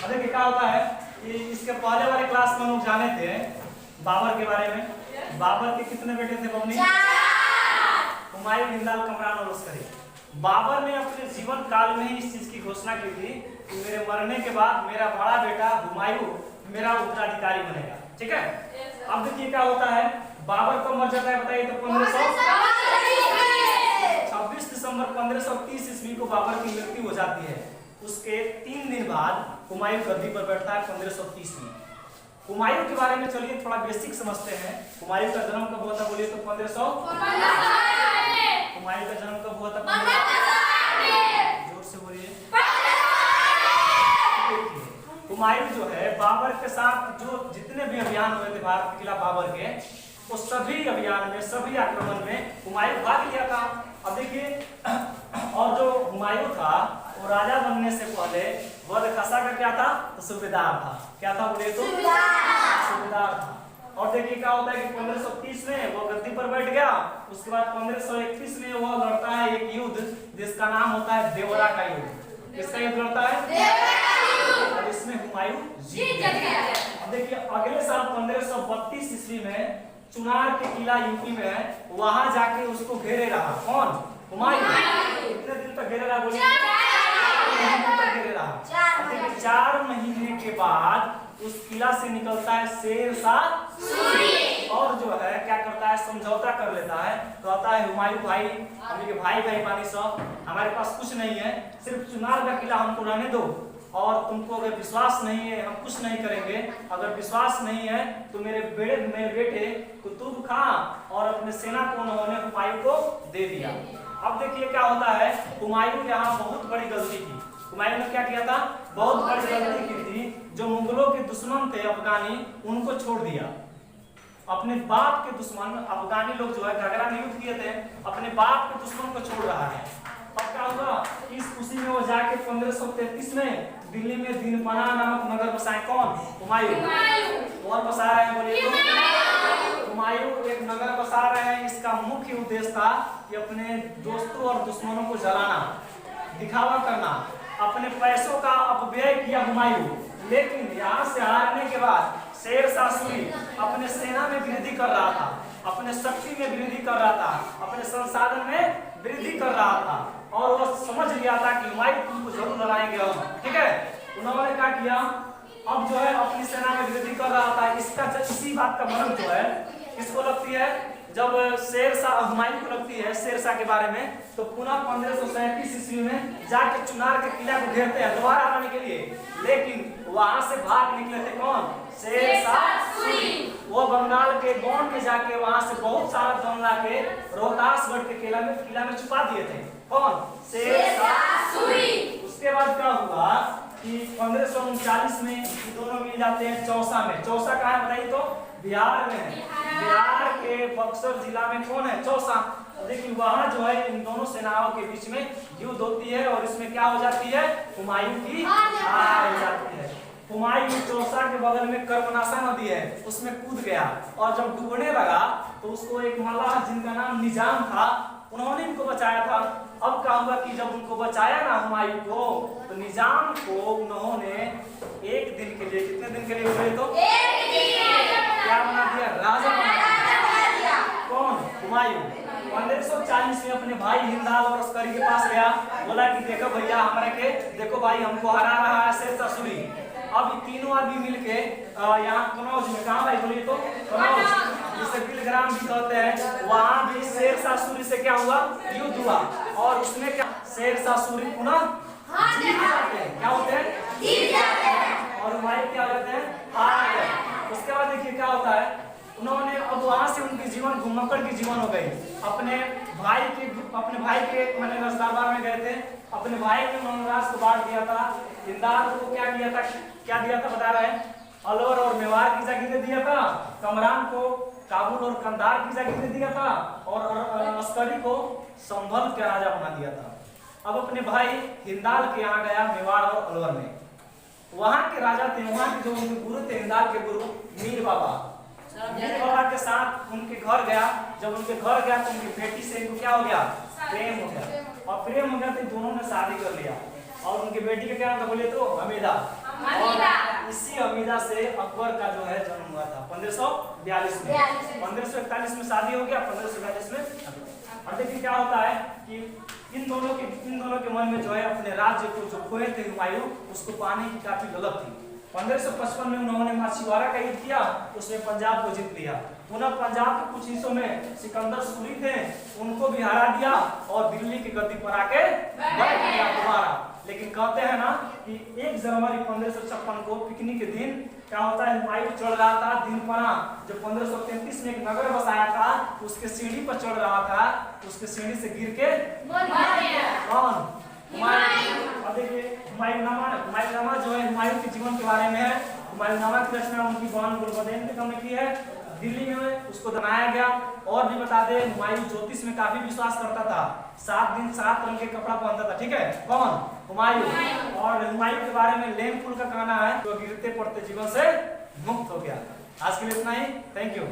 देखिए क्या होता है कि इसके पहले वाले क्लास में हम लोग जाने थे बाबर के बारे में। बाबर के कितने बेटे थे बबनी? हुमायूं, हिंदाल, कमरान और लश्करी। बाबर ने अपने जीवन काल में ही इस चीज की घोषणा की थी कि मेरे मरने के बाद मेरा बड़ा बेटा हुमायूं मेरा उत्तराधिकारी बनेगा। ठीक है। अब देखिए क्या होता है, बाबर कब मर जाता है बताइए तो 26 दिसंबर 1530 ईस्वी को बाबर की मृत्यु हो जाती है। उसके 3 दिन बाद हुमायूं गद्दी पर बैठता है 1530 में। हुमायूं के बारे में चलिए थोड़ा बेसिक समझते हैं। हुमायूं का जन्म कब हुआ था बोलिए तो 1500। हुमायूं का जन्म कब हुआ था? जोर से बोलिए। हुमायूं जो है बाबर के साथ जो जितने भी अभियान हुए थे भारत के खिलाफ बाबर के, वो सभी अभियान में, सभी आक्रमण में हुमायूं भाग लिया था। अब देखिए, और जो हुमायूं था वो राजा बनने से पहले बदखसा का क्या था? तो सूबेदार था। क्या था बोले तो? सूबेदार था। और देखिए क्या होता है कि 1530 में वो गद्दी पर बैठ गया। उसके बाद 1531 में वो लड़ता है एक युद्ध जिसका नाम होता है देवरा का युद्ध। किसका युद्ध लड़ता है? और इसमें हुमायूं जीत गया। अब देखिए अगले साल 1532 ईस्वी में चुनार के किला यूपी में है, वहां जाके उसको घेरे रहा। कौन? हुमायूं। कितने दिन तक घेरे रहा बोलिए? 4 महीने के बाद उस किला से निकलता है शेरशाह सूरी और जो है क्या करता है, समझौता कर लेता है। कहता है हुमायूं भाई, हम के भाई पानी सब, हमारे पास कुछ नहीं है, सिर्फ चुनार का किला हमको रहने दो, और तुमको अगर विश्वास नहीं है हम कुछ नहीं करेंगे। अगर विश्वास नहीं है तो मेरे बेटे कुतुब खां और अपने सेना को उन्होंने हुमायूं को दे दिया। अब देखिए क्या होता है, हुमायूं यहाँ बहुत बड़ी गलती की। हुमायूं ने क्या किया था? बहुत बड़ी गलती की थी। जो मुगलों के दुश्मन थे अफगानी, उनको छोड़ दिया। अपने बाप के दुश्मन अफगानी लोग जो है घाघरा में युद्ध किए थे, अपने बाप के दुश्मन को छोड़ रहा है। अब क्या हुआ, इस खुशी में वो जाके 1533 में दिल्ली में दीनपना नामक नगर बसाए। कौन? हुमायूं। कौन बसा रहे हैं बोलिए तो? हुमायूं एक नगर बसा रहे हैं। इसका मुख्य उद्देश्य था कि अपने दोस्तों और दुश्मनों को जलाना, दिखावा करना। अपने पैसों का अपव्यय किया हुमायूं, लेकिन यहाँ से हारने के बाद शेरशाह सूरी अपने सेना में वृद्धि कर रहा था, अपने शक्ति में वृद्धि कर रहा था, अपने संसाधन में वृद्धि कर रहा था, और वो समझ लिया था कि हुमायूं तुमको जरूर लड़ाएंगे हम। ठीक है। उन्होंने क्या किया, अब जो है अपनी सेना में वृद्धि कर रहा था। इसका इसी बात का भनक जो है किसको लगती है, जब शेरशाह हुमायूं को लगती है शेरशाह के बारे में, तो पुनः 1537 ईस्वी में जाके चुनार के किला को घेरते हैं दोबारा हराने के लिए। लेकिन वहां से भाग निकले थे कौन? शेरशाह सूरी। वो बंगाल के गोंड में जाके वहां से बहुत सारा धन ला के रोहतासगढ़ के किला में छुपा दिए थे। कौन? शेरशाह सूरी। उसके बाद क्या हुआ कि 1539 में दोनों मिल जाते हैं चौसा में। चौसा कहाँ है बताइए तो? बिहार में है। बिहार के बक्सर जिला में कौन है? चौसा। देखिए वहां जो है इन दोनों सेनाओं के बीच में युद्ध होती है, और इसमें क्या हो जाती है? हुमायूं की हार हो जाती है। हुमायूं चौसा के बगल में कर्मनाशा नदी है, उसमें कूद गया, और जब डूबने लगा तो उसको एक मल्लाह जिनका नाम निजाम था, उन्होंने इनको बचाया था। अब क्या हुआ कि जब उनको बचाया ना हुमायूं को, तो निजाम को उन्होंने एक दिन के लिए, कितने दिन के लिए बोले तो? क्या बना दिया? राजा बना दिया। कौन? हुमायूं। 1540 में अपने भाई हिंदाल और लश्करी के पास गया, बोला कि देखो भैया हमारे के, देखो भाई हमको हरा रहा है शेरशाह सूरी। अब तीनों आदमी मिलके यहाँ कनौज में, कहाँ भाई बोलिए तो? कनौज, जिसे बिलग्राम भी कहते हैं, वहां भी शेरशाह सूरी से क्या हुआ? युद्ध हुआ, और उसमें क्या शेरशाह सूरी पुनः जीत जाते हैं। क्या होते हैं? जीत जाते हैं। और हुमायूं क्या होते हैं? हार गए। उसके बाद देखिए क्या होता है, उन्होंने अब वहां से उनकी जीवन घुमक्कड़ की जीवन हो गई। अपने भाई के मैंने दरबार में गए थे, अपने भाई ने उन्होंने राज को बांट दिया था। हिंदाल को क्या दिया था बता रहे हैं? अलवर और मेवाड़ की जागीरें दिया था। कमरान को काबुल और कंधार की जागीरें दिया था, और लश्करी को संभल के राजा बना दिया था। अब अपने भाई हिंदाल के यहाँ गया मेवाड़ और अलवर में। वहां के राजा थे, वहां के जो उनके गुरु थे, हिंदाल के गुरु मीर बाबा के साथ उनके घर गया। जब उनके घर गया तो उनकी बेटी से इनको क्या हो गया? प्रेम हो गया। और प्रेम हो गया तो दोनों ने शादी कर लिया। और उनकी बेटी का क्या नाम था बोले तो? हमीदा। और इसी हमीदा से अकबर का जो है जन्म हुआ था 1542 में। 1541 में शादी हो गया, 1542 में। और देखिए क्या होता है कि इन दोनों के मन में जो है अपने राज्य को जो खोए थे हुमायूं, उसको पाने की काफी गलत थी। 1555 में उन्होंने माछीवाड़ा का युद्ध किया, उसमें पंजाब को जीत लिया। पुनः पंजाब के कुछ हिस्सों में सिकंदर सूरी थे, उनको भी हरा दिया और दिल्ली की गद्दी पर आके बैठ गया दोबारा। लेकिन कहते हैं ना कि 1 जनवरी 1556 को पिकनिक के दिन क्या होता है, हुमायूं चढ़ रहा था दिनपना, जो 1533 में एक नगर बसाया था, उसके सीढ़ी पर चढ़ रहा था, उसके सीढ़ी से गिर के कौन? हुमायूं। अब देखिए हुमायूंनामा जो है हुमायूं के जीवन के बारे में है। हुमायूंनामा की रचना उनकी बहन गुलबदेन बेगम ने की है। दिल्ली में उसको दफनाया गया। और भी बता दे, हुमायूं ज्योतिष में काफी विश्वास करता था, 7 दिन 7 रंग के कपड़ा पहनता था। ठीक है, कौन? हुमायूं। और हुमायूं के बारे में लेम फूल का कहना है तो गिरते पड़ते जीवन से मुक्त हो गया। आज के लिए इतना ही, थैंक यू।